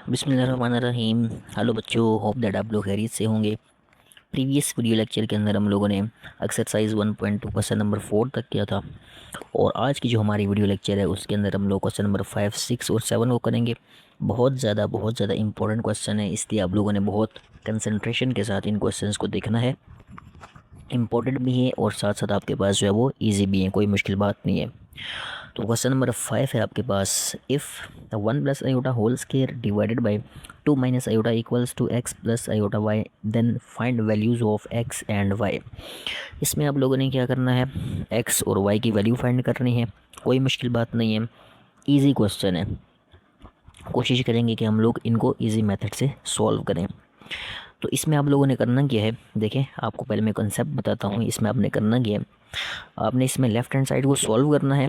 बिस्मिल्लाहिर्रहमानिर्रहीम। हेलो बच्चों, hope that आप लोग खैरियत से होंगे। प्रीवियस वीडियो लेक्चर के अंदर हम लोगों ने एक्सरसाइज 1.2 क्वेश्चन नंबर 4 तक किया था और आज की जो हमारी वीडियो लेक्चर है उसके अंदर हम लोग क्वेश्चन नंबर 5, 6 और 7 को करेंगे। बहुत ज़्यादा इंपॉर्टेंट क्वेश्चन है, इसलिए आप लोगों ने बहुत कंसंट्रेशन के साथ इन क्वेश्चंस को देखना है। इम्पोर्टेंट भी है और साथ साथ आपके पास जो है वो ईजी भी है, कोई मुश्किल बात नहीं है। तो क्वेश्चन नंबर 5 है आपके पास, if 1 + i whole square divided by 2 - i equals to x + i then find values of x and y। इसमें आप लोगों ने क्या करना है, x और y की वैल्यू फाइंड करनी है। कोई मुश्किल बात नहीं है, ईजी क्वेश्चन है। कोशिश करेंगे कि हम लोग इनको ईजी मेथड से सॉल्व करें। तो इसमें आप लोगों ने करना क्या है, देखें आपको पहले मैं कॉन्सेप्ट बताता हूँ। इसमें आपने करना क्या है, आपने इसमें लेफ़्ट हैंड साइड को सॉल्व करना है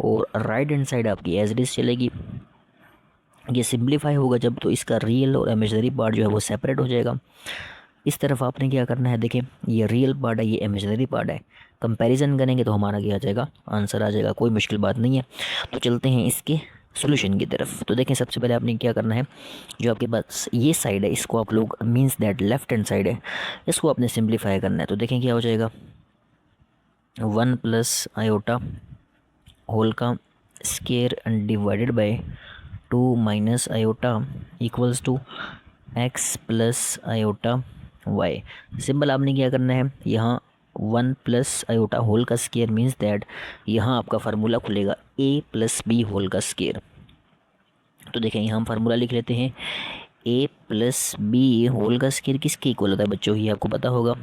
और राइट हैंड साइड आपकी एज इट इज़ चलेगी। ये सिंप्लीफाई होगा जब, तो इसका रियल और इमेजिनरी पार्ट जो है वो सेपरेट हो जाएगा। इस तरफ आपने क्या करना है, देखें ये रियल पार्ट है, ये इमेजिनरी पार्ट है। कंपैरिजन करेंगे तो हमारा क्या आ जाएगा, आंसर आ जाएगा। कोई मुश्किल बात नहीं है। तो चलते हैं इसके सॉल्यूशन की तरफ। तो देखें सबसे पहले आपने क्या करना है, जो आपके पास ये साइड है इसको आप लोग means that left hand side है, इसको आपने सिंप्लीफाई करना है। तो देखें क्या हो जाएगा, 1 + i होल का square divided by 2 - i equals to x + i। Simple आपने क्या करना है, यहाँ 1 + i होल का स्क्वायर मीन्स दैट यहाँ आपका फार्मूला खुलेगा a + b होल का स्क्वायर। तो देखें यहाँ हम फार्मूला लिख लेते हैं, a + b होल का स्क्वायर किसके इक्वल होता है बच्चों, ये आपको पता होगा,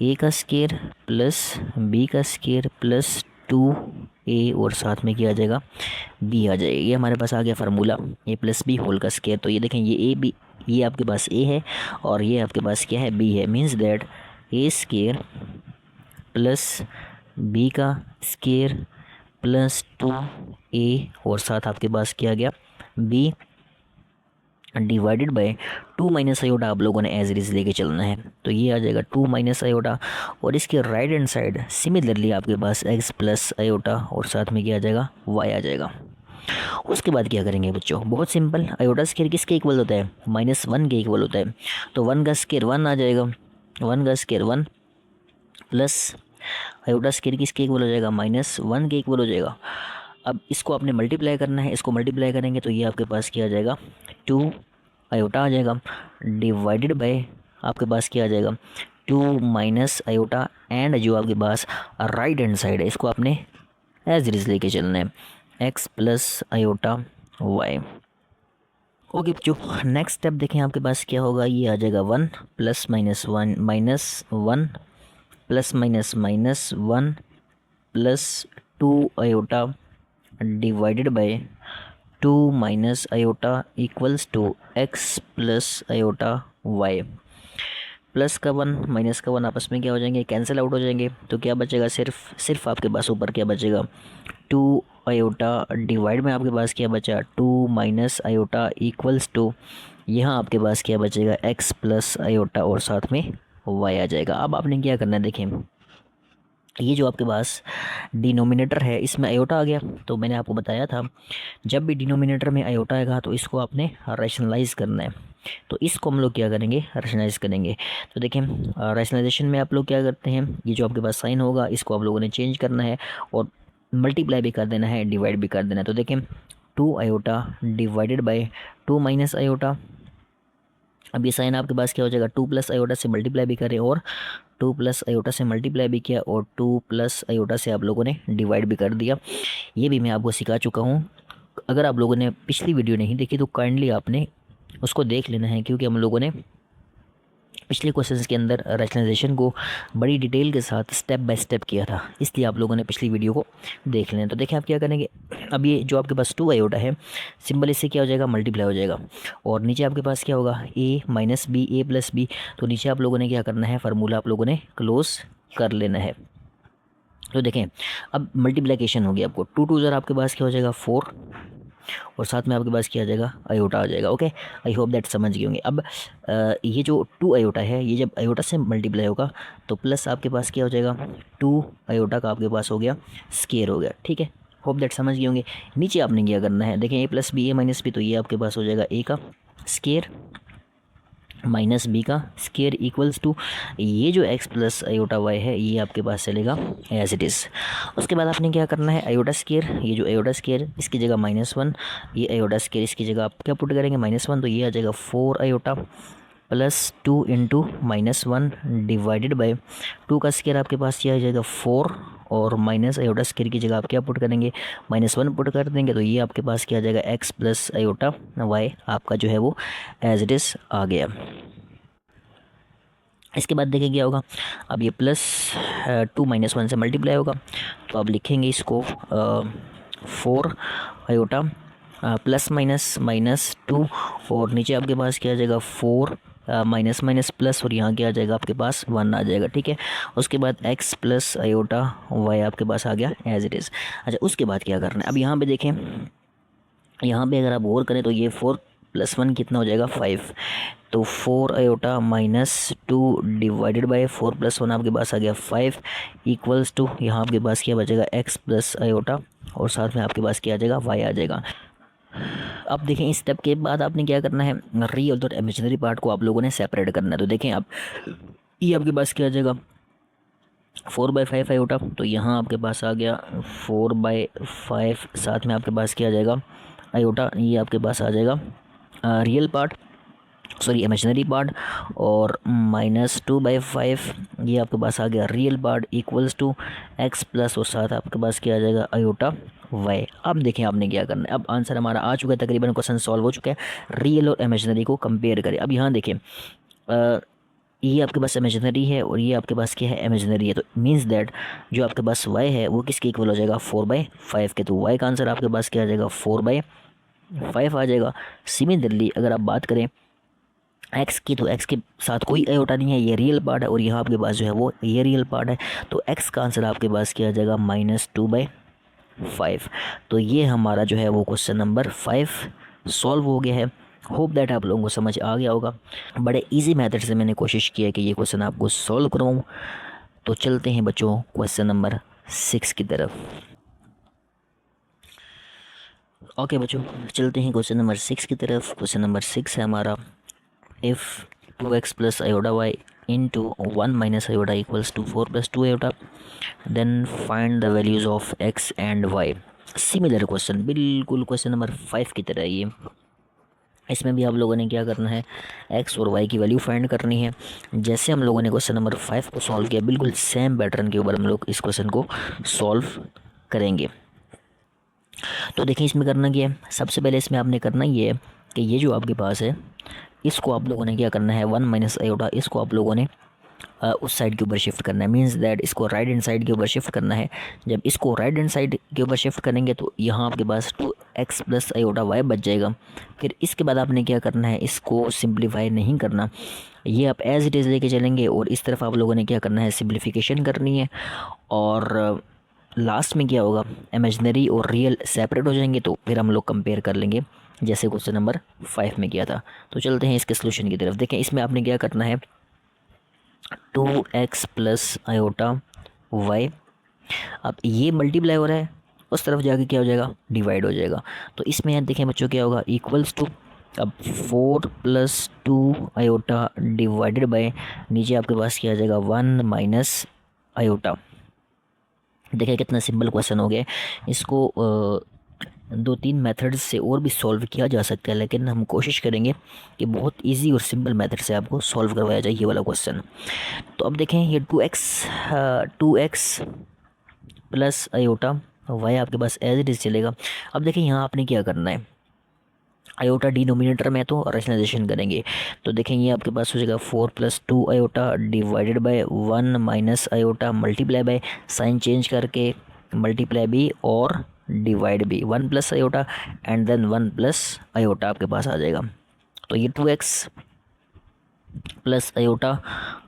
a का स्क्वायर प्लस b का स्क्वायर प्लस 2a और साथ में क्या आ जाएगा, b आ जाएगा। ये हमारे पास आ गया फार्मूला a + b होल का स्क्वायर। तो ये देखें ये a b, ये आपके पास a है और ये आपके पास क्या है, b है। Means that a square plus b का स्क्वायर प्लस 2a और साथ आपके पास क्या आ गया, b डिवाइडेड बाय 2 - i आप लोगों ने एज इट इज़ लेके चलना है। तो ये आ जाएगा 2 - i और इसके राइट हैंड साइड सिमिलरली आपके पास x + i और साथ में क्या आ जाएगा, y आ जाएगा। उसके बाद क्या करेंगे बच्चों, बहुत सिंपल, आयोटा स्क्वायर किसके इक्वल होता है, -1 के इक्वल होता है। तो 1 का स्क्वायर 1 आ जाएगा, 1 का स्क्वायर 1 प्लस आयोटा स्क्वायर किसके इक्वल हो जाएगा, -1 के इक्वल हो जाएगा। अब इसको आपने मल्टीप्लाई करना है, इसको मल्टीप्लाई करेंगे तो ये आपके पास क्या आ जाएगा, 2 आयोटा आ जाएगा डिवाइडेड बाय आपके पास क्या आ जाएगा, 2 - आयोटा एंड जो आपके पास राइट हैंड साइड है इसको आपने एज इट इज़ लेके चलना है, x + i। ओके बच्चों, नेक्स्ट स्टेप देखें आपके पास क्या होगा, ये आ जाएगा 1 + -1 -1 + -1 plus 2 iota divided by 2 - iota equals to x + i। Plus का 1 माइनस का 1 आपस में क्या हो जाएंगे, कैंसिल आउट हो जाएंगे। तो क्या बचेगा, सिर्फ आपके पास ऊपर क्या बचेगा, 2 आयोटा डिवाइड में आपके पास क्या बचा, 2 - आयोटा इक्वल्स टू यहाँ आपके पास क्या बचेगा, x + आयोटा और साथ में y आ जाएगा। अब आपने क्या करना है, देखें ये जो आपके पास डिनोमिनेटर है इसमें आयोटा आ गया। तो मैंने आपको बताया था जब भी डिनोमिनेटर में आयोटा आएगा तो इसको आपने रैशनलाइज करना है। तो इसको हम लोग क्या करेंगे, रैशनलाइज करेंगे। तो देखें रैशनलाइजेशन में आप लोग क्या करते हैं, ये जो आपके पास साइन होगा इसको आप लोगों ने चेंज करना है और मल्टीप्लाई भी कर देना है, डिवाइड भी कर देना है। तो देखें 2 आयोटा डिवाइडेड बाई 2 - आयोटा। अब ये साइन आपके पास क्या हो जाएगा, 2 + आयोटा से मल्टीप्लाई भी करें और 2 + आयोटा से मल्टीप्लाई भी किया और 2 + आयोटा से आप लोगों ने डिवाइड भी कर दिया। ये भी मैं आपको सिखा चुका हूँ। अगर आप लोगों ने पिछली वीडियो नहीं देखी तो काइंडली आपने उसको देख लेना है, क्योंकि हम लोगों ने पिछले क्वेश्चंस के अंदर रैशनलाइजेशन को बड़ी डिटेल के साथ स्टेप बाय स्टेप किया था, इसलिए आप लोगों ने पिछली वीडियो को देख लेना। तो देखें आप क्या करेंगे, अब ये जो आपके पास 2 आयोटा है सिंबल इससे क्या हो जाएगा, मल्टीप्लाई हो जाएगा और नीचे आपके पास क्या होगा, a - b a + b। तो नीचे आप लोगों ने क्या करना है, फार्मूला आप लोगों ने क्लोज कर लेना है। तो देखें अब मल्टीप्लिकेशन हो गया, आपको 2 2 ज़रा आपके पास क्या हो जाएगा 4 और साथ में आपके पास क्या आ जाएगा, आयोटा आ जाएगा। ओके, आई होप दैट समझ गए होंगे। अब ये जो 2 आयोटा है ये जब आयोटा से मल्टीप्लाई होगा तो प्लस आपके पास क्या हो जाएगा, 2 आयोटा का आपके पास हो गया स्क्वायर हो गया, ठीक है। होप दैट समझ गए होंगे। नीचे आपने क्या करना है, देखें ए plus B A minus B, तो ये आपके पास हो जाएगा ए का स्केयर माइनस बी का स्केयर इक्वल्स टू ये जो एक्स प्लस आयोटा वाई है ये आपके पास चलेगा एज इट इज़। उसके बाद आपने क्या करना है, आयोटा स्केयर, ये जो आयोटा स्केयर इसकी जगह -1, ये आयोटा स्केयर इसकी जगह आप क्या पुट करेंगे -1, तो ये आ जाएगा 4 iota plus 2 into -1 divided by 2 का स्केयर आपके पास ये आ जाएगा 4 और माइनस आयोटा स्केयर की जगह आप क्या पुट करेंगे -1 पुट कर देंगे, तो ये आपके पास क्या आ जाएगा एक्स प्लस आयोटा वाई आपका जो है वो एज इट इज़ आ गया। इसके बाद देखें क्या होगा, अब ये प्लस 2 -1 से मल्टीप्लाई होगा, तो अब लिखेंगे इसको 4 आयोटा प्लस माइनस -2 और नीचे आपके पास क्या आ जाएगा 4 माइनस माइनस प्लस और यहाँ क्या आ जाएगा आपके पास 1 आ जाएगा, ठीक है। उसके बाद x प्लस आयोटा वाई आपके पास आ गया एज इट इज़। अच्छा उसके बाद क्या करना है, अब यहाँ पे देखें, यहाँ पे अगर आप गौर करें तो ये 4 + 1 कितना हो जाएगा 5, तो 4 आयोटा -2 डिवाइडेड बाय 4 + 1 आपके पास आ गया 5 इक्वल्स टू यहाँ आपके पास क्या बचेगा x प्लस आयोटा और साथ में आपके पास क्या आ जाएगा y आ जाएगा। अब देखें इस स्टेप के बाद आपने क्या करना है, रियल और इमेजिनरी पार्ट को आप लोगों ने सेपरेट करना है। तो देखें आप ये आपके पास क्या आ जाएगा 4/5 आयोटा, तो यहाँ आपके पास आ गया 4/5, साथ में आपके पास क्या आ जाएगा आयोटा, ये आपके पास आ जाएगा real part sorry imaginary part और -2/5 ये आपके पास आ गया real part equals to x plus और साथ आपके पास क्या आ जाएगा आयोटा y। अब देखें आपने क्या करना है, अब आंसर हमारा आ चुका है, तकरीबन क्वेश्चन सॉल्व हो चुका है। रियल और इमेजिनरी को कंपेयर करें। अब यहाँ देखें ये आपके पास इमेजिनरी है और ये आपके पास क्या है इमेजिनरी है, तो मींस दैट जो आपके पास y है वो किसके इक्वल हो जाएगा 4/5 के, तो y का आंसर आपके पास क्या आ जाएगा 4/5 आ जाएगा। सिमिलरली अगर आप बात करें एक्स की, तो एक्स के साथ कोई आयोटा नहीं है, ये रियल पार्ट है और यहाँ आपके पास जो है वो ये रियल पार्ट है, तो एक्स का आंसर आपके पास क्या आ जाएगा -2/5। तो ये हमारा जो है वो क्वेश्चन नंबर 5 सॉल्व हो गया है। होप दैट आप लोगों को समझ आ गया होगा। बड़े इजी मेथड से मैंने कोशिश की है कि ये क्वेश्चन आपको सॉल्व करवाऊँ। तो चलते हैं बच्चों क्वेश्चन नंबर 6 की तरफ। ओके बच्चों चलते हैं क्वेश्चन नंबर 6 की तरफ। क्वेश्चन नंबर 6 है हमारा, if 2x plus iota y into 1 minus iota equals to 4 plus 2 iota then find the values of x and y। Similar question, बिल्कुल क्वेश्चन नंबर 5 की तरह ये। इसमें भी आप लोगों ने क्या करना है, x और y की वैल्यू फाइंड करनी है। जैसे हम लोगों ने क्वेश्चन नंबर 5 को सॉल्व किया, बिल्कुल सेम पैटर्न के ऊपर हम लोग इस क्वेश्चन को सॉल्व करेंगे। तो देखिए इसमें करना क्या है, सबसे पहले इसमें आपने करना ये है कि ये जो आपके पास है इसको आप लोगों ने क्या करना है 1 माइनस आयोटा, इसको आप लोगों ने उस साइड के ऊपर शिफ्ट करना है, मींस दैट इसको राइट हैंड साइड के ऊपर शिफ्ट करना है। जब इसको राइट हैंड साइड के ऊपर शिफ्ट करेंगे तो यहाँ आपके पास 2x प्लस आयोटा y बच जाएगा। फिर इसके बाद आपने क्या करना है, इसको सिंप्लीफाई नहीं करना, ये आप एज इट इज़ लेके चलेंगे और इस तरफ आप लोगों ने क्या करना है सिंप्लीफिकेशन करनी है। और लास्ट में क्या होगा, इमेजिनरी और रियल सेपरेट हो जाएंगे, तो फिर हम लोग कंपेयर कर लेंगे जैसे क्वेश्चन नंबर 5 में किया था। तो चलते हैं इसके सोल्यूशन की तरफ। देखें इसमें आपने क्या करना है 2x प्लस आयोटा y, अब ये मल्टीप्लाई हो रहा है, उस तरफ जाके क्या हो जाएगा डिवाइड हो जाएगा। तो इसमें यार देखें बच्चों क्या होगा इक्वल्स टू, अब 4 + 2 आयोटा डिवाइडेड बाय नीचे आपके पास क्या आ जाएगा 1 माइनस आयोटा। देखिए कितना सिंपल क्वेश्चन हो गया। इसको 2-3 मेथड्स से और भी सॉल्व किया जा सकता है, लेकिन हम कोशिश करेंगे कि बहुत इजी और सिंपल मेथड से आपको सॉल्व करवाया जाए ये वाला क्वेश्चन। तो अब देखें ये 2x प्लस आयोटा y आपके पास एज इट इज़ चलेगा। अब देखें यहाँ आपने क्या करना है, आयोटा डिनोमिनेटर में तो रैशनलाइजेशन करेंगे। तो देखें ये आपके पास हो जाएगा 4 + 2 iota divided by 1 minus iota multiply by sign change करके मल्टीप्लाई भी और डिवाइड भी 1 plus iota and then 1 plus iota आपके पास आ जाएगा। तो ये 2x प्लस आयोटा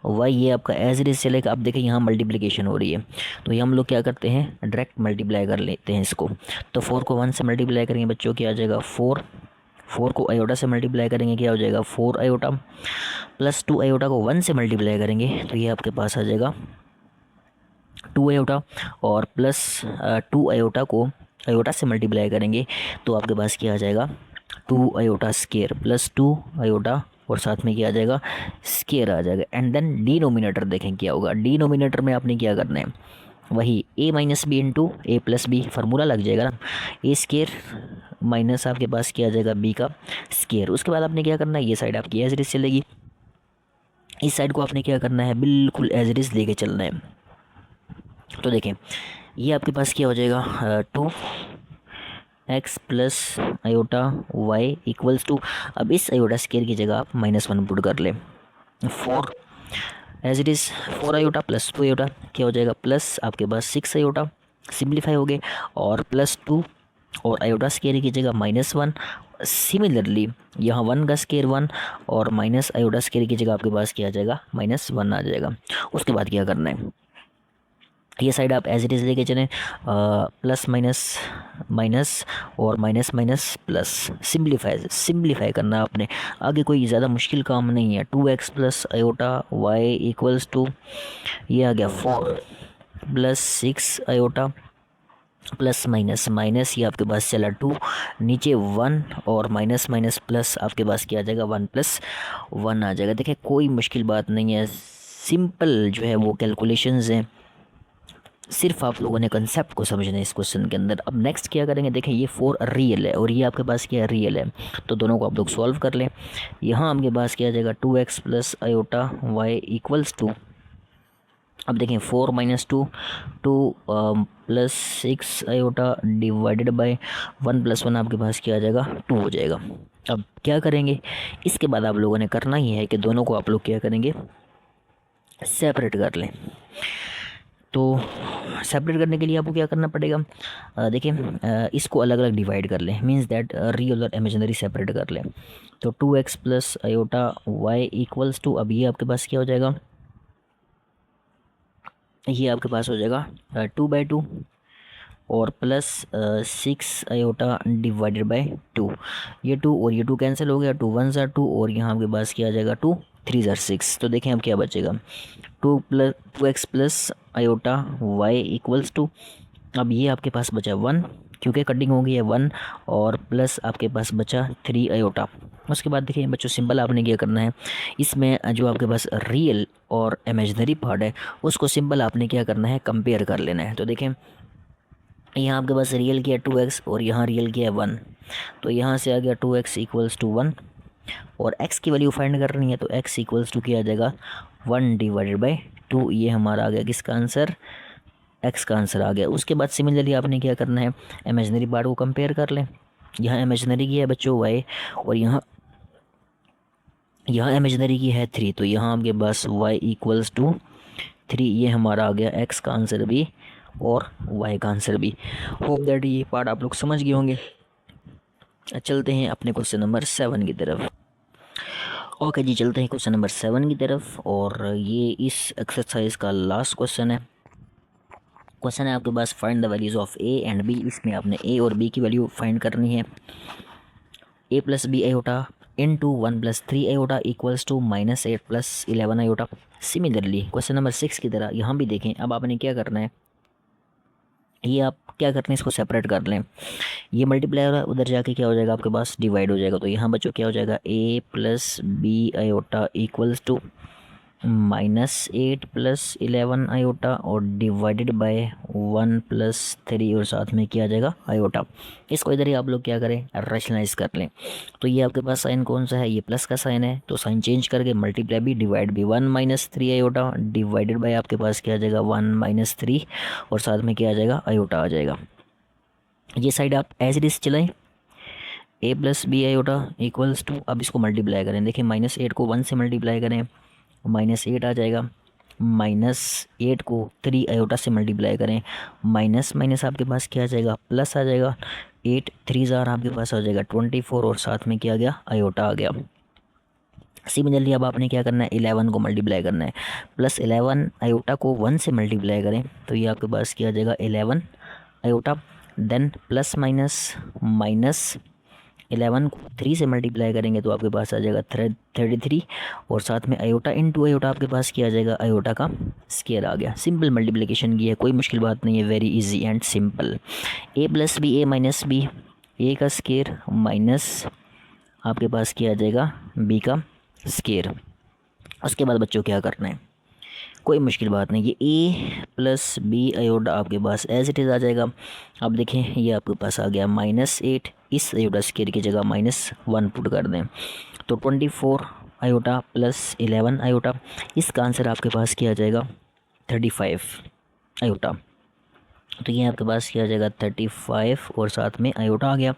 y ये आपका एज इट इज़ चलेगा। अब देखें यहाँ मल्टीप्लिकेशन हो रही है, तो ये हम लोग क्या करते हैं डायरेक्ट मल्टीप्लाई कर लेते हैं इसको। तो 4 को 1 से मल्टीप्लाई करेंगे बच्चों क्या आ जाएगा 4 को आयोटा से मल्टीप्लाई करेंगे क्या हो जाएगा 4 आयोटा, प्लस 2 आयोटा को 1 से मल्टीप्लाई करेंगे तो ये आपके पास आ जाएगा 2 आयोटा, और प्लस 2 आयोटा को आयोटा से मल्टीप्लाई करेंगे तो आपके पास क्या आ जाएगा, 2 आयोटा स्केयर प्लस 2 आयोटा और साथ में क्या आ जाएगा, स्केयर आ जाएगा। एंड देन डिनोमिनेटर देखें क्या होगा। डिनोमिनेटर में आपने क्या करना है, वही a minus B into A plus B formula लग जाएगा ना, ए स्केयर माइनस आपके पास क्या आ जाएगा, बी का स्केयर। उसके बाद आपने क्या करना है, ये साइड आपकी एज इट इज चलेगी, इस साइड को आपने क्या करना है, बिल्कुल एज इट इज लेके चलना है। तो देखें ये आपके पास क्या हो जाएगा, 2x plus iota Y equals to, अब इस आयोटा स्केयर की जगह आप -1 पुट कर लें, 4 as it is, 4 iota plus 2 iota क्या हो जाएगा, प्लस आपके पास 6 आयोटा सिंप्लीफाई हो गए, और प्लस 2 और आयोटा स्केयर की जगह -1। सिमिलरली यहाँ 1 का स्केयर 1 और माइनस आयोटा स्केयर की जगह आपके पास क्या आ जाएगा, -1 आ जाएगा। उसके बाद क्या करना है, ये साइड आप एज इट इज़ लेके चलें, प्लस माइनस माइनस और माइनस माइनस प्लस, सिंप्लीफाई करना आपने, आगे कोई ज़्यादा मुश्किल काम नहीं है। 2x plus iota Y equals to, ये आ गया 4 plus 6 iota plus minus minus, ये आपके पास चला 2, नीचे 1 और माइनस माइनस प्लस आपके पास क्या आ जाएगा, 1 प्लस 1 आ जाएगा। देखिए कोई मुश्किल बात नहीं है, सिंपल जो है वो कैलकुलेशंस हैं, सिर्फ आप लोगों ने कंसेप्ट को समझना है इस क्वेश्चन के अंदर। अब नेक्स्ट क्या करेंगे, देखें ये 4 रियल है और ये आपके पास क्या है, रियल है, तो दोनों को आप लोग सॉल्व कर लें। यहाँ आपके पास क्या आ जाएगा, 2x plus iota Y equals to, अब देखें 4 minus 2, 2 plus 6 iota divided by 1 plus 1 आपके पास क्या आ जाएगा, 2 हो जाएगा। अब क्या करेंगे, इसके बाद आप लोगों ने करना ही है कि दोनों को आप लोग क्या करेंगे, सेपरेट कर लें। तो सेपरेट करने के लिए आपको क्या करना पड़ेगा, देखिए इसको अलग अलग डिवाइड कर लें, मींस दैट रियल और इमेजिनरी सेपरेट कर लें। तो 2x plus iota Y equals to, अब ये आपके पास क्या हो जाएगा, ये आपके पास हो जाएगा 2/2 और प्लस 6 आयोटा डिवाइडेड बाय 2, ये 2 और ये 2 कैंसिल हो गया, 2 1 ज़ा 2 और यहाँ आपके पास क्या आ जाएगा, 2 3 ज़ा 6। तो देखें अब क्या बचेगा, 2x plus iota Y equals to, अब ये आपके पास बचा 1 क्योंकि कटिंग हो गई है 1, और प्लस आपके पास बचा 3 आयोटा। उसके बाद देखिए बच्चों सिंपल आपने क्या करना है, इसमें जो आपके पास रियल और इमेजिनरी पार्ट है उसको सिंपल आपने क्या करना है, कंपेयर कर लेना है। तो देखें यहाँ आपके पास रियल किया 2x और यहाँ रियल किया 1, तो यहाँ से आ गया 2x इक्वल्स टू 1 और x की वैल्यू फाइंड करनी है, तो x इक्वल्स टू क्या आ जाएगा, 1 डिवाइडेड बाई 2, ये हमारा आ गया किसका आंसर, x का आंसर आ गया। उसके बाद सिमिलरली आपने क्या करना है, इमेजिनरी पार्ट को कंपेयर कर लें। यहाँ इमेजिनरी की है बच्चों y और यहाँ इमेजिनरी की है 3, तो यहाँ आपके पास y इक्वल्स टू 3, ये हमारा आ गया x का आंसर भी और y का आंसर भी। होप दैट ये पार्ट आप लोग समझ गए होंगे। चलते हैं अपने क्वेश्चन नंबर 7 की तरफ। ओके जी, चलते हैं क्वेश्चन नंबर 7 की तरफ, और ये इस एक्सरसाइज का लास्ट क्वेश्चन है। क्वेश्चन है आपके पास find the values of A and B, इसमें आपने ए और बी की वैल्यू फाइंड करनी है। A plus B iota into 1 plus 3 iota equals to -8 plus 11 iota. Similarly question number 6 की तरह यहाँ भी देखें, अब आपने क्या करना है, ये आप क्या करते हैं, इसको सेपरेट कर लें, ये मल्टीप्लाई हो रहा है, उधर जाके क्या हो जाएगा आपके पास, डिवाइड हो जाएगा। तो यहाँ बच्चों क्या हो जाएगा, a plus B iota equals to -8 plus 11 iota और डिवाइडेड बाय 1 प्लस 3 और साथ में क्या आ जाएगा, आयोटा। इसको इधर ही आप लोग क्या करें, रैशनलाइज कर लें। तो ये आपके पास साइन कौन सा है, ये प्लस का साइन है, तो साइन चेंज करके मल्टीप्लाई भी डिवाइड भी, 1 माइनस 3 आयोटा डिवाइडेड बाय आपके पास क्या आ जाएगा, 1 माइनस 3 और साथ में क्या आ जाएगा, आयोटा आ जाएगा। ये साइड आप एज इट इज चलाएं, a plus B iota equals to, अब इसको मल्टीप्लाई करें, देखिए -8 को 1 से मल्टीप्लाई करें, -8 आ जाएगा, -8 को 3 आयोटा से मल्टीप्लाई करें, माइनस माइनस आपके पास क्या आ जाएगा, प्लस आ जाएगा, 8 3 ज़ार आपके पास आ जाएगा 24 और साथ में क्या आ गया, आयोटा आ गया। सिमिलरली अब आपने क्या करना है, 11 को मल्टीप्लाई करना है, प्लस 11 आयोटा को 1 से मल्टीप्लाई करें, तो ये आपके पास क्या आ जाएगा, 11 iota, then plus minus minus 11 को 3 से मल्टीप्लाई करेंगे तो आपके पास आ जाएगा 33 और साथ में आयोटा इनटू आयोटा आपके पास क्या आ जाएगा, आयोटा का स्केयर आ गया। सिंपल मल्टीप्लिकेशन की है, कोई मुश्किल बात नहीं है, very easy and simple. A plus B A minus B, A का स्केयर माइनस आपके पास क्या आ जाएगा, बी का स्केयर। उसके बाद बच्चों क्या करना है, कोई मुश्किल बात नहीं, ये ए प्लस बी आयोडा आपके पास एज इट इज़ आ जाएगा। अब देखें ये आपके पास आ गया -8, इस आयोडा स्केयर की जगह -1 पुट कर दें तो 24 आयोटा प्लस 11 आयोटा, इसका आंसर आपके पास क्या आ जाएगा, 35 आयोटा। तो ये आपके पास क्या आ जाएगा 35 और साथ में आयोटा आ गया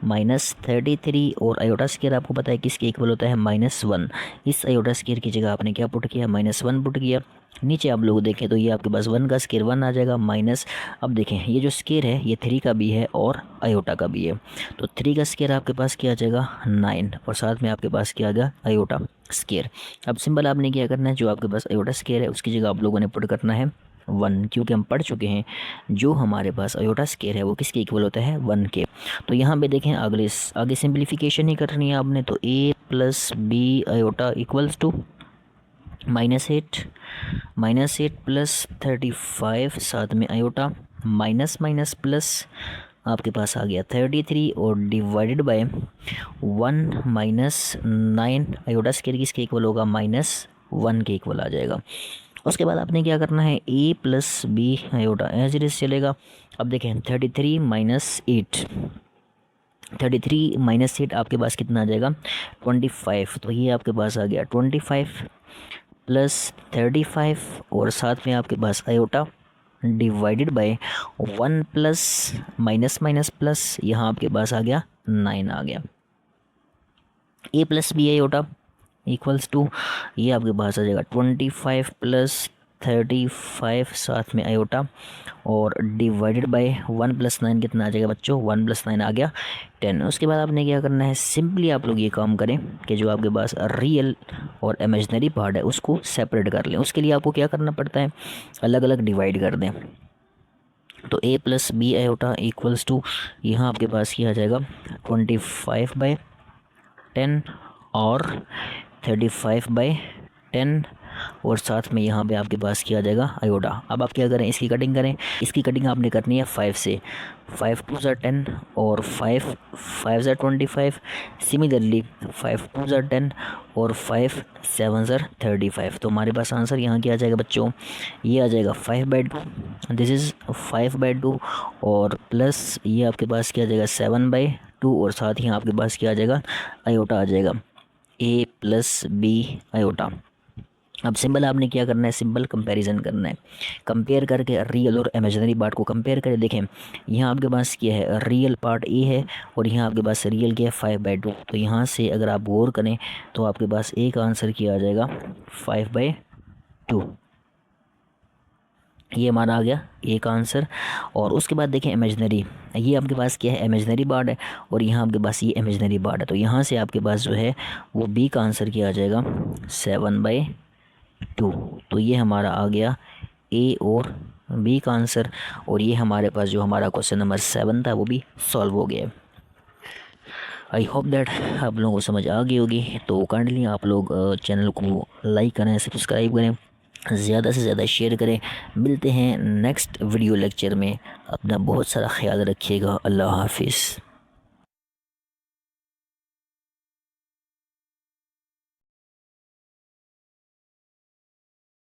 -33 और आयोटा स्केयर आपको पता है किसके इक्वल होता है, -1। इस आयोटा स्केयर की जगह आपने क्या पुट किया, -1 पुट किया। नीचे आप लोग देखें तो ये आपके पास 1 का स्केयर 1 आ जाएगा माइनस। अब देखें ये जो स्केयर है ये 3 का भी है और आयोटा का भी है, तो 3 का स्केयर आपके पास क्या आ जाएगा 9 और साथ में आपके पास क्या आ गया आयोटा स्केयर। अब सिंपल आपने क्या करना है, जो आपके पास आयोटा स्केयर है उसकी जगह आप लोगों ने पुट करना है 1, क्योंकि हम पढ़ चुके हैं जो हमारे पास आयोटा स्केयर है वो किसके इक्वल होता है 1 के। तो यहाँ पे देखें आगे सिंप्लीफिकेशन ही करनी है आपने, तो a plus B iota equals to -8 plus 35 साथ में आयोटा माइनस माइनस प्लस आपके पास आ गया 33 और डिवाइडेड बाय 1 -9 आयोटा स्केयर किसके इक्वल होगा, -1 के इक्वल आ जाएगा। उसके बाद आपने क्या करना है, a plus B iota as it is चलेगा। अब देखें 33 माइनस 8 आपके पास कितना आ जाएगा 25, तो ये आपके पास आ गया 25 प्लस 35 और साथ में आपके पास iota divided by 1 plus minus minus plus, यहाँ आपके पास आ गया 9 आ गया। a plus B iota equals to ये आपके पास आ जाएगा 25 प्लस 35 साथ में आयोटा और डिवाइडेड बाय 1 प्लस 9 कितना आ जाएगा बच्चों, 1 प्लस 9 आ गया 10। उसके बाद आपने क्या करना है, सिंपली आप लोग ये काम करें कि जो आपके पास रियल और इमेजिनरी पार्ट है उसको सेपरेट कर लें। उसके लिए आपको क्या करना पड़ता है, अलग अलग डिवाइड कर दें। तो a plus B iota equals to यहाँ आपके पास क्या आ जाएगा 25/10 और 35/10 और साथ में यहाँ पे आपके पास क्या आ जाएगा आयोटा। अब आप क्या करें, इसकी कटिंग करें। इसकी कटिंग आपने करनी है 5 से, 5 2 ज़ा 10 और 5 5 ज़ा 25। सिमिलरली 5 2 ज़ा 10 और 5 7 ज़ा 35। तो हमारे पास आंसर यहाँ क्या आ जाएगा बच्चों, ये आ जाएगा 5/2, दिस इज़ 5/2 और प्लस ये आपके पास क्या आ जाएगा 7/2 और साथ ही आपके पास क्या आ जाएगा आयोटा आ जाएगा a प्लस बी आयोटा। अब सिंपल आपने क्या करना है, सिंपल कंपैरिजन करना है, कंपेयर करके रियल और इमेजिनरी पार्ट को कंपेयर करें। देखें यहाँ आपके पास क्या है, रियल पार्ट a है और यहाँ आपके पास रियल क्या है 5/2। तो यहाँ से अगर आप गौर करें तो आपके पास एक आंसर क्या आ जाएगा 5/2, ये हमारा आ गया एक आंसर। और उसके बाद देखें इमेजिनरी, ये आपके पास क्या है इमेजिनरी पार्ट है और यहाँ आपके पास ये इमेजिनरी पार्ट है। तो यहाँ से आपके पास जो है वो बी का आंसर क्या आ जाएगा 7/2। तो ये हमारा आ गया ए और बी का आंसर और ये हमारे पास जो हमारा क्वेश्चन नंबर 7 था वो भी सॉल्व हो गया। आई होप दैट आप लोगों को समझ आ गई होगी। तो काइंडली आप लोग चैनल को लाइक करें, सब्सक्राइब करें, ज़्यादा से ज़्यादा शेयर करें। मिलते हैं नेक्स्ट वीडियो लेक्चर में, अपना बहुत सारा ख्याल रखिएगा। अल्लाह हाफिज़।